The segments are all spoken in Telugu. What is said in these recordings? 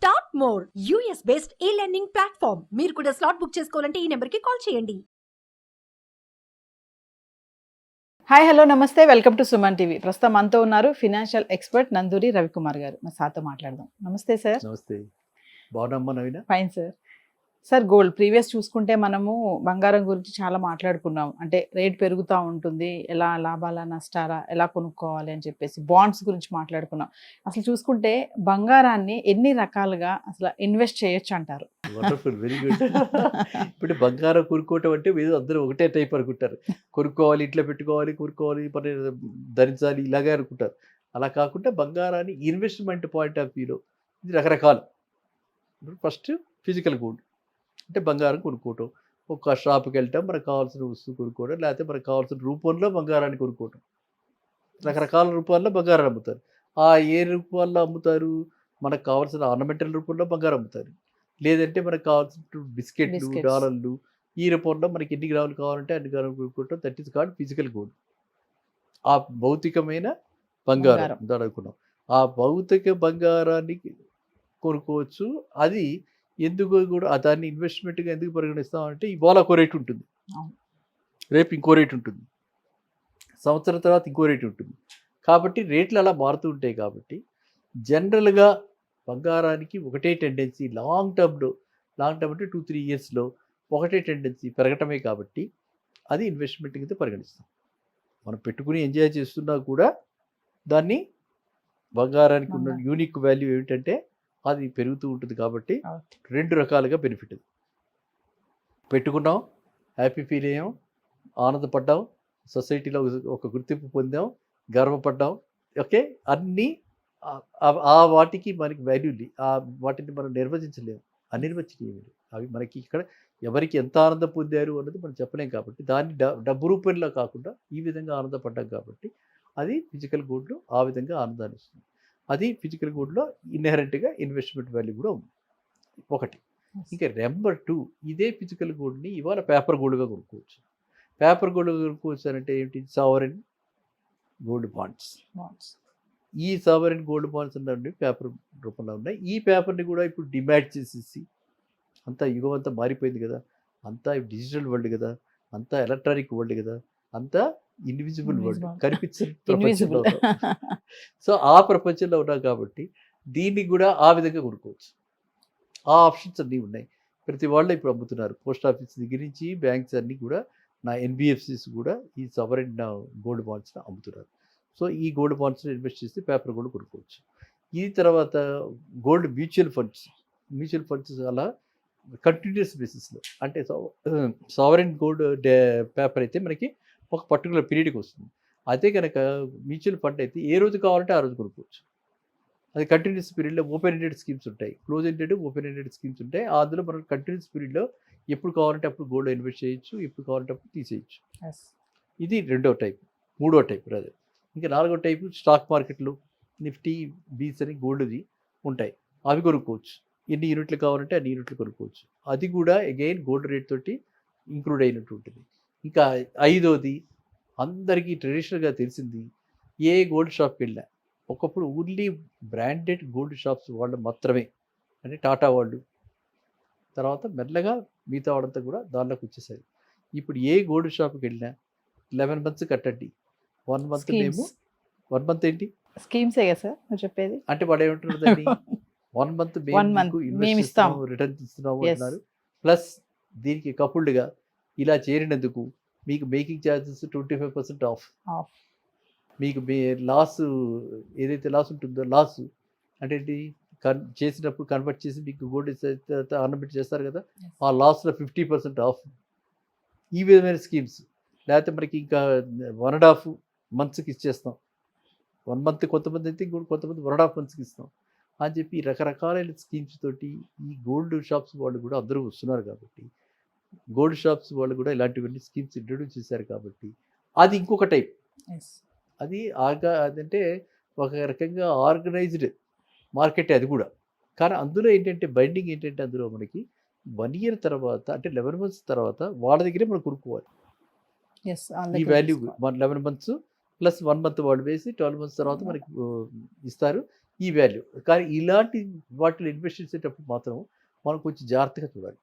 స్టార్ట్ మోర్ యూఎస్ బేస్డ్ ఈ లెర్నింగ్ ప్లాట్ఫామ్. మీరు కూడా స్లాట్ బుక్ చేసుకోవాలంటే ఈ నెంబర్కి కాల్ చేయండి. హాయ్ హలో నమస్తే, వెల్కమ్ టు సుమన్ టీవీ. ప్రస్తుతం మనతో ఉన్నారు ఫినాన్షియల్ ఎక్స్పర్ట్ నందూరి రవికుమార్ గారు. మా సార్తో మాట్లాడదాం. నమస్తే సార్. నమస్తే. బాగున్నామ్మా Naveena? Fine sir. Sir, gold previous చూసుకుంటే మనము బంగారం గురించి చాలా మాట్లాడుకున్నాం. అంటే రేట్ పెరుగుతూ ఉంటుంది, ఎలా లాభాలా నష్టాలా, ఎలా కొనుక్కోవాలి అని చెప్పేసి బాండ్స్ గురించి మాట్లాడుకున్నాం. అసలు చూసుకుంటే బంగారాన్ని ఎన్ని రకాలుగా అసలు ఇన్వెస్ట్ చేయొచ్చు అంటారు? Wonderful, very good. ఇప్పుడు బంగారం కొనుక్కోవటం అంటే మీరు అందరూ ఒకటే టైప్ అనుకుంటారు. కొనుక్కోవాలి, ఇంట్లో పెట్టుకోవాలి, కొనుక్కోవాలి, మరి ధరించాలి, ఇలాగే అనుకుంటారు. అలా కాకుండా బంగారాన్ని ఇన్వెస్ట్మెంట్ పాయింట్ ఆఫ్ వ్యూలో ఇది రకరకాలు. ఫస్ట్ ఫిజికల్ గోల్డ్ అంటే బంగారం కొనుక్కోవటం, ఒక షాప్కి వెళ్ళటం, మనకు కావాల్సిన వస్తువు కొనుక్కోవడం, లేకపోతే మనకు కావాల్సిన రూపంలో బంగారాన్ని కొనుక్కోవటం. రకరకాల రూపాల్లో బంగారం అమ్ముతారు. ఆ ఏ రూపాల్లో అమ్ముతారు? మనకు కావాల్సిన ఆర్నమెంటల్ రూపంలో బంగారం అమ్ముతారు, లేదంటే మనకు కావాల్సిన బిస్కెట్లు, డాలర్లు, ఈ రూపంలో మనకి ఎన్ని గ్రాములు కావాలంటే అన్ని గ్రాములు కొనుక్కోవటం. That is called physical gold. ఆ భౌతికమైన బంగారం అనుకున్నాం. ఆ భౌతిక బంగారాన్ని కొనుక్కోవచ్చు. అది ఎందుకు కూడా దాన్ని ఇన్వెస్ట్మెంట్గా ఎందుకు పరిగణిస్తామంటే ఇవాళ ఒక రేటు ఉంటుంది, రేపు ఇంకో రేటు ఉంటుంది, సంవత్సరం తర్వాత ఇంకో రేటు ఉంటుంది. కాబట్టి రేట్లు అలా మారుతూ ఉంటాయి. కాబట్టి జనరల్గా బంగారానికి ఒకటే టెండెన్సీ లాంగ్ టర్మ్ అంటే 2-3 ఇయర్స్లో ఒకటే టెండెన్సీ పెరగటమే. కాబట్టి అది ఇన్వెస్ట్మెంట్ కింద పరిగణిస్తాం. మనం పెట్టుకుని ఎంజాయ్ చేస్తున్నా కూడా దాన్ని బంగారానికి ఉన్న యూనిక్ వాల్యూ ఏమిటంటే అది పెరుగుతూ ఉంటుంది. కాబట్టి రెండు రకాలుగా బెనిఫిట్. పెట్టుకున్నాం, హ్యాపీ ఫీల్ అయ్యాం, ఆనందపడ్డాం, సొసైటీలో ఒక గుర్తింపు పొందాం, గర్వపడ్డాం. ఓకే, అన్నీ ఆ వాటికి మనకి వాల్యూ, ఆ వాటిని మనం నిర్వచించలేము, అనిర్వచనీయములు. అవి మనకి ఇక్కడ ఎవరికి ఎంత ఆనందం పొందారు అన్నది మనం చెప్పలేం. కాబట్టి దాన్ని డబ్బు రూపంలో కాకుండా ఈ విధంగా ఆనందపడ్డాం. కాబట్టి అది ఫిజికల్ గోల్డ్లో ఆ విధంగా ఆనందాన్ని ఇస్తుంది. అది ఫిజికల్ గోల్డ్లో ఇన్హెరెంట్గా ఇన్వెస్ట్మెంట్ వాల్యూ కూడా ఉంది ఒకటి. ఇంకా నెంబర్ 2, ఇదే ఫిజికల్ గోల్డ్ని ఇవాళ పేపర్ గోల్డ్గా కొనుక్కోవచ్చు. పేపర్ గోల్డ్గా కొనుక్కోవచ్చు అంటే ఏంటి? Sovereign gold bonds. ఈ సావరెన్ గోల్డ్ బాండ్స్ అన్నీ పేపర్ రూపంలో ఉన్నాయి. ఈ పేపర్ని కూడా ఇప్పుడు డిమాట్ చేసేసి, అంతా యుగం అంతా మారిపోయింది కదా, అంతా డిజిటల్ వరల్డ్ కదా, అంతా ఎలక్ట్రానిక్ వరల్డ్ కదా, అంతా ఇన్విజిబుల్ వరల్డ్, కనిపించని ప్రపంచంలో ఉన్నాం. సో ఆ ప్రపంచంలో ఉన్నాం కాబట్టి దీన్ని కూడా ఆ విధంగా కొనుక్కోవచ్చు. ఆ ఆప్షన్స్ అన్నీ ఉన్నాయి. ప్రతి వాళ్ళు ఇప్పుడు అమ్ముతున్నారు. పోస్ట్ ఆఫీస్ దగ్గర నుంచి బ్యాంక్స్ అన్నీ కూడా, నా ఎన్బిఎఫ్సిస్ కూడా ఈ సావరెన్ గోల్డ్ బాండ్స్ని అమ్ముతున్నారు. సో ఈ గోల్డ్ బాండ్స్ని ఇన్వెస్ట్ చేసి పేపర్ గోల్డ్ కొనుక్కోవచ్చు. ఈ తర్వాత గోల్డ్ మ్యూచువల్ ఫండ్స్ అలా కంటిన్యూస్ బేసిస్లో, అంటే సావరెన్ గోల్డ్ పేపర్ అయితే మనకి ఒక పర్టికులర్ పీరియడ్కి వస్తుంది. అదే కనుక మ్యూచువల్ ఫండ్ అయితే ఏ రోజు కావాలంటే ఆ రోజు కొనుక్కోవచ్చు. అది కంటిన్యూస్ పీరియడ్లో ఓపెన్ ఎండెడ్ స్కీమ్స్ ఉంటాయి, close ended, open ended schemes ఉంటాయి. అందులో మనం కంటిన్యూస్ పీరియడ్లో ఎప్పుడు కావాలంటే అప్పుడు గోల్డ్ ఇన్వెస్ట్ చేయొచ్చు, ఎప్పుడు కావాలంటే అప్పుడు తీసేయచ్చు. ఇది రెండో టైప్. మూడో టైప్ రాదు. ఇంకా నాలుగో టైపు స్టాక్ మార్కెట్లు, నిఫ్టీ, బీస్ అని గోల్డ్ది ఉంటాయి. అవి కొనుక్కోవచ్చు. ఎన్ని యూనిట్లు కావాలంటే అన్ని యూనిట్లు కొనుక్కోవచ్చు. అది కూడా అగైన్ గోల్డ్ రేట్ తోటి ఇంక్లూడ్ అయినట్టు ఉంటుంది. ఇంకా ఐదోది అందరికీ ట్రెడిషనల్గా తెలిసింది, ఏ గోల్డ్ షాప్కి వెళ్ళినా ఒకప్పుడు ఓన్లీ బ్రాండెడ్ గోల్డ్ షాప్స్ వాళ్ళు మాత్రమే, అంటే టాటా వాళ్ళు, తర్వాత మెల్లగా మిగతా వాళ్ళంతా కూడా దానిలోకి వచ్చేసారు. ఇప్పుడు ఏ గోల్డ్ షాప్కి వెళ్ళినా 11 months కట్టండి, 1 month మేము 1 month ఏంటి స్కీమ్సే కదా సార్ మీరు చెప్పేది? అంటే వాడు ఏమంటున్నారు దాన్ని 1 month మేము ఇస్తాము, రిటర్న్ ఇస్తున్నాము అంటున్నారు. ప్లస్ దీనికి కపుల్డ్గా ఇలా చేరినందుకు మీకు మేకింగ్ ఛార్జెస్ 25% ఆఫ్. మీకు లాస్ ఏదైతే లాస్ ఉంటుందో, లాస్ అంటే ఏంటి, చేసినప్పుడు కన్వర్ట్ చేసి మీకు గోల్డ్ ఆర్నమెంట్ చేస్తారు కదా, ఆ లాస్లో 50% ఆఫ్. ఈ విధమైన స్కీమ్స్. లేకపోతే మనకి ఇంకా 1.5 months ఇచ్చేస్తాం. 1 month కొంతమంది అయితే, ఇంకోటి కొంతమంది 1.5 months ఇస్తాం అని చెప్పి రకరకాలైన స్కీమ్స్ తోటి ఈ గోల్డ్ షాప్స్ వాళ్ళు కూడా అందరూ వస్తున్నారు. కాబట్టి గోల్డ్ షాప్స్ వాళ్ళు కూడా ఇలాంటివన్నీ స్కీమ్స్ ఇంట్రొడ్యూస్ చేశారు. కాబట్టి అది ఇంకొక టైప్. అది అదంటే ఒక రకంగా ఆర్గనైజ్డ్ మార్కెట్ అది కూడా. కానీ అందులో ఏంటంటే బైండింగ్ ఏంటంటే, అందులో మనకి 1 year తర్వాత, అంటే 11 months తర్వాత వాళ్ళ దగ్గరే మనం కొనుక్కోవాలి. ఈ వాల్యూ 11 months ప్లస్ 1 month వాళ్ళు వేసి 12 months తర్వాత మనకి ఇస్తారు. ఈ వాల్యూ. కానీ ఇలాంటి వాటిలో ఇన్వెస్ట్ చేసేటప్పుడు మాత్రం మనం కొంచెం జాగ్రత్తగా చూడాలి.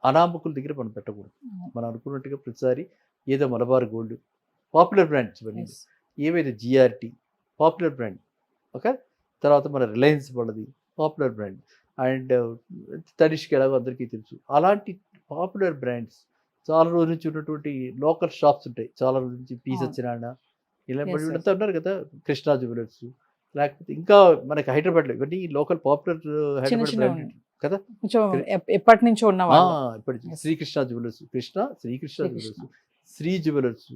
అనామకుల దగ్గర మనం పెట్టకూడదు. మనం అనుకున్నట్టుగా ప్రతిసారి ఏదో మలబార్ గోల్డ్, పాపులర్ బ్రాండ్స్ ఇవన్నీ, Yes. ఏవైతే జిఆర్టీ పాపులర్ బ్రాండ్, ఓకే, తర్వాత మన రిలయన్స్ వాళ్ళది పాపులర్ బ్రాండ్, అండ్ తనిష్క్ ఎలాగో అందరికీ తెలుసు. అలాంటి పాపులర్ బ్రాండ్స్ చాలా రోజుల నుంచి ఉన్నటువంటి లోకల్ షాప్స్ ఉంటాయి. చాలా రోజుల నుంచి పి అవును. సత్యనారాయణ ఇలా Yes, yes. వీళ్ళంతా ఉన్నారు కదా, కృష్ణా జ్యువెలర్స్, లేకపోతే ఇంకా మనకి హైదరాబాద్లో ఇవన్నీ లోకల్ పాపులర్ హైదరాబాద్ చిన్న బ్రాండ్ కదా. కొంచెం ఎప్పటి నుంచో ఉన్న వాళ్ళు. ఇప్పుడు Yes. Srikrishna jewellers, Srikrishna Srikrishna. Jewellers, Sri jewellers,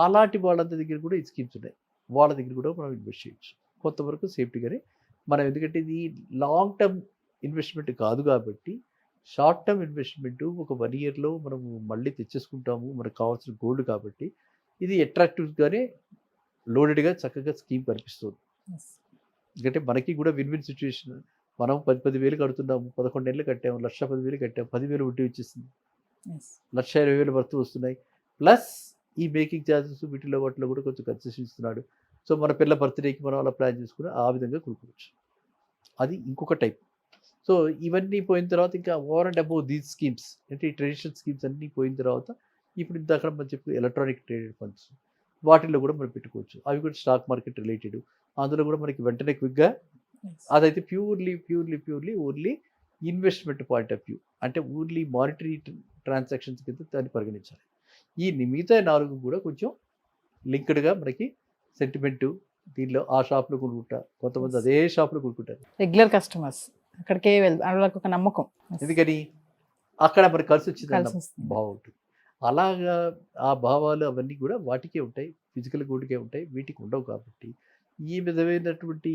అలాంటి వాళ్ళందరి దగ్గర కూడా ఈ స్కీమ్స్ ఉన్నాయి. వాళ్ళ దగ్గర కూడా మనం ఇన్వెస్ట్ చేయొచ్చు కొంతవరకు సేఫ్టీగానే. మనం ఎందుకంటే ఇది లాంగ్ టర్మ్ ఇన్వెస్ట్మెంట్ కాదు కాబట్టి, షార్ట్ టర్మ్ ఇన్వెస్ట్మెంట్ ఒక 1 ఇయర్లో మనము మళ్ళీ తెచ్చేసుకుంటాము, మనకు కావాల్సిన గోల్డ్ కాబట్టి ఇది అట్రాక్టివ్గానే లోడెడ్గా చక్కగా స్కీమ్ కనిపిస్తుంది. Yes. ఎందుకంటే మనకి కూడా విన్ విన్ సిచ్యువేషన్. మనం 10,000 కడుతున్నాము, 11 నెలలు కట్టాము, 1,10,000 కట్టాము, 10,000 వడ్డీ వచ్చేసింది, Yes. 1,20,000 వర్త్ వస్తున్నాయి. ప్లస్ ఈ మేకింగ్ ఛార్జెస్ వీటిలో వాటిలో కూడా కొంచెం కన్సెషన్ ఇస్తున్నాడు. సో మన పిల్ల బర్త్డేకి మనం అలా ప్లాన్ చేసుకుని ఆ విధంగా కొనుక్కోవచ్చు. అది ఇంకొక టైప్. సో ఇవన్నీ పోయిన తర్వాత ఇంకా over and above these schemes అంటే ఈ ట్రెడిషనల్ స్కీమ్స్ అన్నీ పోయిన తర్వాత ఇప్పుడు ఇందాక మనం చెప్పి ఎలక్ట్రానిక్ ట్రేడెడ్ ఫండ్స్, వాటిల్లో కూడా మనం పెట్టుకోవచ్చు. అవి కూడా స్టాక్ మార్కెట్ రిలేటెడ్. అందులో కూడా మనకి వెంటనే క్విక్గా, Yes. అదైతే purely only investment point of view, అంటే ఓన్లీ మానిటరీ ట్రాన్సాక్షన్స్ కింద దాన్ని పరిగణించాలి. ఈ మిగతా 4 కూడా కొంచెం లింక్డ్గా మనకి సెంటిమెంటు, దీనిలో ఆ షాప్లో కొనుక్కుంటారు, కొంతమంది Yes. అదే షాప్లో కొనుక్కుంటారు. రెగ్యులర్ కస్టమర్స్ అక్కడికే వాళ్ళకి ఒక నమ్మకం. Yes. ఎందుకని అక్కడ మనకి కలిసి వచ్చింది కలిసి వస్తుంది. బాగుంటుంది. అలాగా ఆ భావాలు అవన్నీ కూడా వాటికే ఉంటాయి, ఫిజికల్ గోల్డ్కే ఉంటాయి, వీటికి ఉండవు. కాబట్టి ఈ విధమైనటువంటి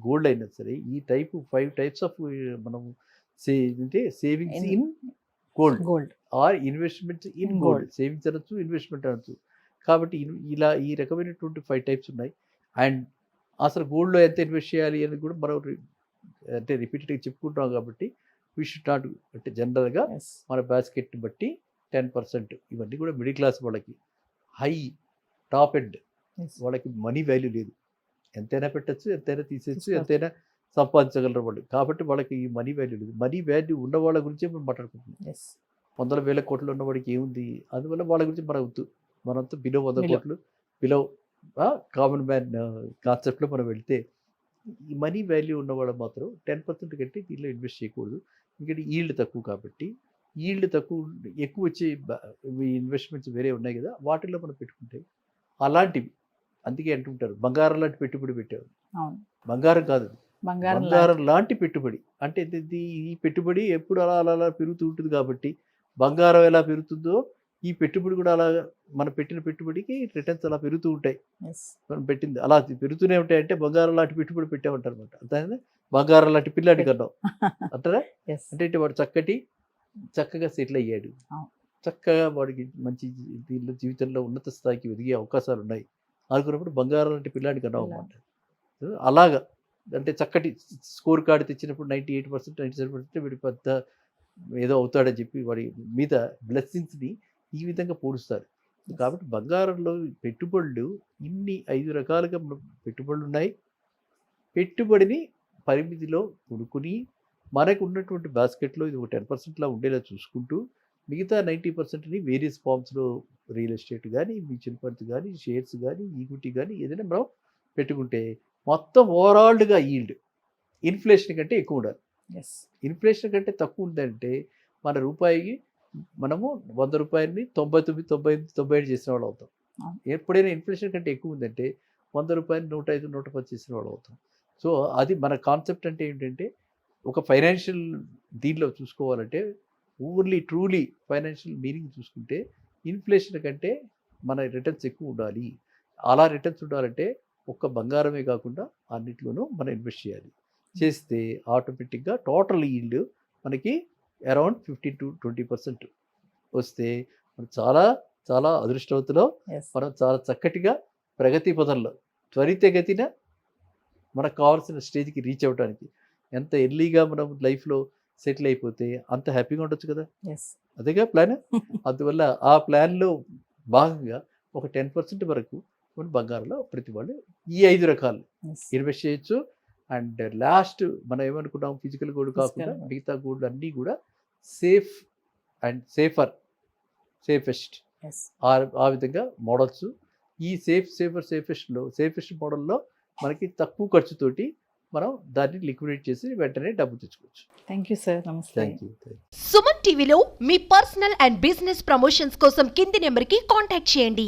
గోల్డ్ అయినా సరే ఈ టైపు 5 టైప్స్ ఆఫ్ మనం అంటే savings in gold gold. Or investments in In gold. gold. Savings అనొచ్చు, ఇన్వెస్ట్మెంట్ అనొచ్చు. కాబట్టి ఇలా ఈ రకమైనటువంటి 5 టైప్స్ ఉన్నాయి. అండ్ అసలు గోల్డ్లో ఎంత ఇన్వెస్ట్ చేయాలి అనేది కూడా మనం అంటే రిపీటెడ్గా చెప్పుకుంటాం. కాబట్టి వీ షుడ్ నాట్, అంటే జనరల్గా Yes. మన బాస్కెట్ని బట్టి 10%, ఇవన్నీ కూడా మిడిల్ క్లాస్ వాళ్ళకి, హై టాప్ ఎండ్ Yes. వాళ్ళకి మనీ వాల్యూ లేదు. ఎంతైనా పెట్టచ్చు, ఎంతైనా తీసేయచ్చు, తీసుకోవచ్చు. ఎంతైనా సంపాదించగలరు వాళ్ళు. కాబట్టి వాళ్ళకి ఈ మనీ వాల్యూ లేదు. మనీ వాల్యూ ఉన్న వాళ్ళ గురించే మనం మాట్లాడుకుంటున్నాం. Yes. 100,000 కోట్లు ఉన్నవాడికి ఏముంది, అందువల్ల వాళ్ళ గురించి మన వద్దు. మనంతా బిలో 100 Below. కోట్లు, బిలో కామన్ మ్యాన్ కాన్సెప్ట్లో మనం వెళ్తే, ఈ మనీ వాల్యూ ఉన్నవాళ్ళు మాత్రం 10% కంటే దీనిలో ఇన్వెస్ట్ చేయకూడదు. ఎందుకంటే ఈల్డ్ తక్కువ కాబట్టి, ఈల్డ్ తక్కువ ఎక్కువ వచ్చే ఇన్వెస్ట్మెంట్స్ వేరే ఉన్నాయి కదా, వాటిల్లో మనం పెట్టుకుంటే అలాంటివి. అందుకే అంటుంటారు బంగారం లాంటి పెట్టుబడి పెట్టారు. అవును. బంగారం కాదు అది. బంగారం బంగారం లాంటి పెట్టుబడి అంటే ఈ పెట్టుబడి ఎప్పుడు అలా అలా అలా పెరుగుతూ ఉంటుంది. కాబట్టి బంగారం ఎలా పెరుగుతుందో ఈ పెట్టుబడి కూడా అలా, మన పెట్టిన పెట్టుబడికి రిటర్న్స్ అలా పెరుగుతూ ఉంటాయి. Yes. మనం పెట్టింది అలా పెరుగుతూనే ఉంటాయి. అంటే బంగారం లాంటి పెట్టుబడి పెట్టామంటారు అనమాట. అంతే, బంగారం లాంటి పిల్లాడి కన్నాం అంటారా. Yes. అంటే వాడు చక్కగా సెటిల్ అయ్యాడు, అవును. చక్కగా వాడికి మంచి దీనిలో జీవితంలో ఉన్నత స్థాయికి ఎదిగే అవకాశాలు ఉన్నాయి అనుకున్నప్పుడు బంగారం లాంటి పిల్లాడి కన్నాం అన్నమాట. అలాగా అంటే చక్కటి స్కోర్ కార్డు తెచ్చినప్పుడు 98%, 97% వీడి పెద్ద ఏదో అవుతాడని చెప్పి వాడి మీద బ్లెస్సింగ్స్ని ఈ విధంగా పోలుస్తారు. కాబట్టి బంగారంలో పెట్టుబడులు ఇన్ని 5 రకాలుగా పెట్టుబడులు ఉన్నాయి. పెట్టుబడిని పరిమితిలో కొనుక్కుని మనకు ఉన్నటువంటి బాస్కెట్లో ఇది ఒక 10%లా ఉండేలా చూసుకుంటూ, మిగతా 90%ని వేరియస్ ఫామ్స్లో రియల్ ఎస్టేట్ కానీ, మ్యూచువల్ ఫండ్స్ కానీ, షేర్స్ కానీ, ఈక్విటీ కానీ ఏదైనా మనం పెట్టుకుంటే మొత్తం ఓవరాల్డ్గా ఈల్డ్ ఇన్ఫ్లేషన్ కంటే ఎక్కువ ఉండాలి. Yes. ఇన్ఫ్లేషన్ కంటే తక్కువ ఉందంటే మన రూపాయికి మనము 100 రూపాయలని 99, 98, 97 చేసిన వాళ్ళు అవుతాం. అవును. ఎప్పుడైనా ఇన్ఫ్లేషన్ కంటే ఎక్కువ ఉందంటే 100 రూపాయలు 105, 110 చేసిన వాళ్ళు అవుతాం. సో అది మన కాన్సెప్ట్. అంటే ఏంటంటే ఒక ఫైనాన్షియల్ దీనిలో చూసుకోవాలంటే ఓన్లీ ట్రూలీ ఫైనాన్షియల్ మీనింగ్ చూసుకుంటే ఇన్ఫ్లేషన్ కంటే మన రిటర్న్స్ ఎక్కువ ఉండాలి. అలా రిటర్న్స్ ఉండాలంటే ఒక్క బంగారమే కాకుండా అన్నిట్లోనూ మనం ఇన్వెస్ట్ చేయాలి. చేస్తే ఆటోమేటిక్గా టోటల్ ఈల్డ్ మనకి అరౌండ్ 15 to 20% వస్తే మనం చాలా చాలా అదృష్టవంతులో, Yes. మనం చాలా చక్కటిగా ప్రగతి పదంలో త్వరితగతిన మనకు కావాల్సిన స్టేజ్కి రీచ్ అవ్వడానికి ఎంత ఎర్లీగా మనం లైఫ్లో సెటిల్ అయిపోతే అంత హ్యాపీగా ఉండొచ్చు కదా. Yes. అదేగా ప్లాన్. అందువల్ల ఆ ప్లాన్లో భాగంగా ఒక 10% వరకు మన బంగారంలో ప్రతి వాళ్ళు ఈ 5 రకాలు Yes. ఇన్వెస్ట్ చేయొచ్చు. అండ్ లాస్ట్ మనం ఏమనుకున్నాం, ఫిజికల్ గోల్డ్ కాకుండా Physical. మిగతా గోల్డ్ అన్నీ కూడా సేఫ్ అండ్ సేఫెస్ట్ ఆ విధంగా మోడల్స్. ఈ సేఫెస్ట్ మోడల్లో మనకి తక్కువ ఖర్చుతోటి మనం దాన్ని లిక్విడేట్ చేసి వెంటనే డబ్బు తెచ్చుకోవచ్చు. థ్యాంక్ యూ సార్, నమస్తే. Thank you. సుమన్ టీవీలో మీ పర్సనల్ అండ్ బిజినెస్ ప్రమోషన్స్ కోసం కింది నెంబర్కి కాంటాక్ట్ చేయండి.